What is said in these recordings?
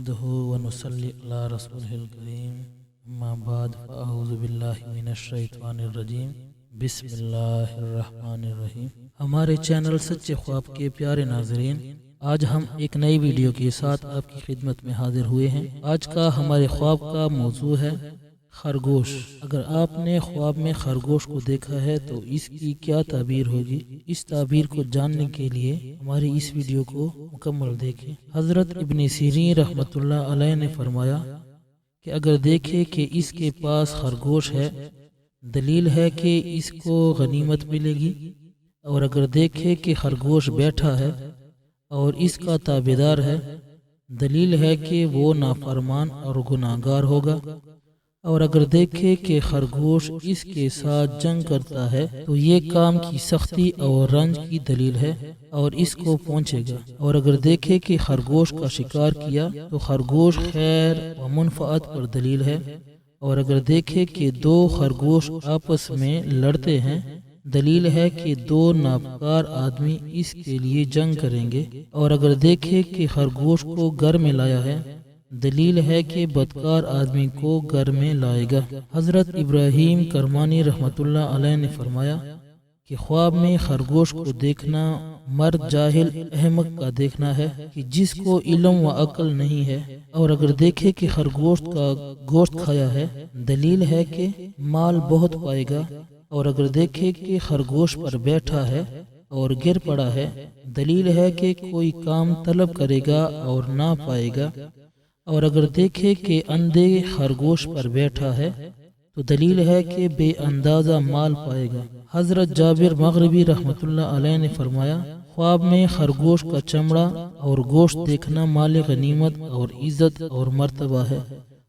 नहमदुहु व नुसल्ली अला रसूलिल करीम अम्मा बाद फ़अऊज़ु बिल्लाहि मिनश शैतानिर रजीम बिस्मिल्लाहिर रहमानिर रहीम। हमारे चैनल सच्चे ख्वाब के प्यारे नाज़रीन, आज हम एक नई वीडियो के साथ आपकी खिदमत में हाजिर हुए हैं। आज का हमारे ख्वाब का मौजू है खरगोश। अगर आपने ख्वाब में खरगोश को देखा है तो इसकी क्या ताबीर होगी, इस ताबीर को जानने के लिए हमारी इस वीडियो को मुकम्मल देखें। हज़रत इब्न सीरीन रहमतुल्लाह अलैह ने फरमाया कि अगर देखे कि इसके पास खरगोश है, दलील है कि इसको गनीमत मिलेगी, और अगर देखे कि खरगोश बैठा है और इसका ताबेदार है, दलील है कि वो नाफरमान और गुनाहगार होगा, और अगर देखे कि खरगोश इसके साथ जंग करता है तो ये काम की सख्ती और रंज की दलील है और इसको पहुंचेगा, और अगर देखे कि खरगोश का शिकार किया तो खरगोश खैर व मुनफ़अत पर दलील है, और अगर देखे कि दो खरगोश आपस में लड़ते हैं, दलील है कि दो नापकार आदमी इसके लिए जंग करेंगे, और अगर देखे कि खरगोश को घर में लाया है, दलील है कि बदकार आदमी को घर में लाएगा। हजरत इब्राहिम करमानी रहमतुल्लाह अलैह ने फरमाया कि ख्वाब में खरगोश को देखना मर्द जाहिल अहमक का देखना है कि जिसको इल्म व अक्ल नहीं है, और अगर देखे कि खरगोश का गोश्त खाया है, दलील है कि माल बहुत पाएगा, और अगर देखे कि खरगोश पर बैठा है और गिर पड़ा है, दलील है कि कोई काम तलब करेगा और ना पाएगा, और अगर देखे कि अंधे खरगोश पर बैठा है तो दलील है कि बेअंदाजा माल पाएगा। हजरत जाबिर मगरिबी रहमतुल्लाह अलैह ने फरमाया, ख्वाब में खरगोश का चमड़ा और गोश्त देखना माल गनीमत और इज्जत और मर्तबा है,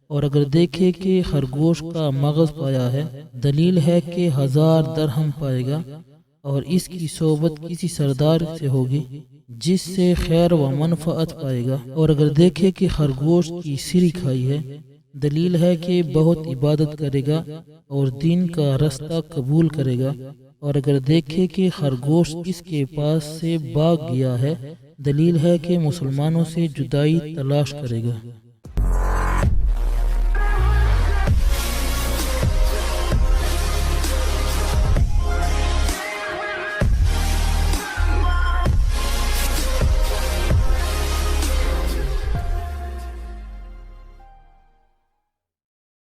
और अगर देखे कि खरगोश का मगज पाया है, दलील है कि 1000 दरहम पाएगा, और इसकी सोबत किसी सरदार से होगी जिससे खैर व मनफअत पाएगा, और अगर देखे कि खरगोश की सिरी खाई है, दलील है कि बहुत इबादत करेगा और दीन का रास्ता कबूल करेगा, और अगर देखे कि खरगोश इसके पास से भाग गया है, दलील है कि मुसलमानों से जुदाई तलाश करेगा।